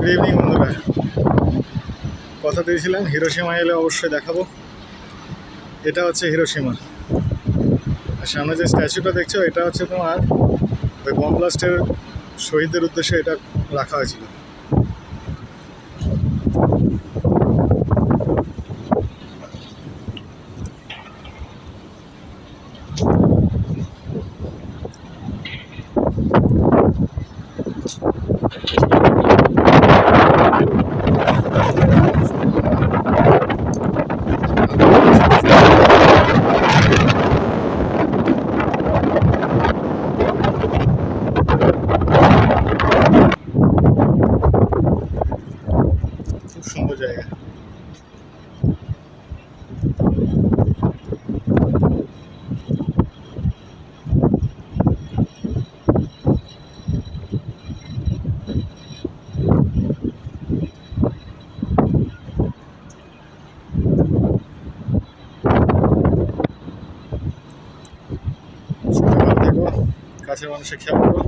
Good evening বন্ধুরা, কথা দিয়েছিলাম হিরোশিমা এলে অবশ্যই দেখাবো। এটা হচ্ছে হিরোশিমা। আর সামনে যে স্ট্যাচুটা দেখছো এটা হচ্ছে তোমার ওই বম ব্লাস্টের শহীদদের উদ্দেশ্যে এটা রাখা হয়েছিল। খুব সুন্দর জায়গা। দেখো কাছের মানুষের খেয়াল করো।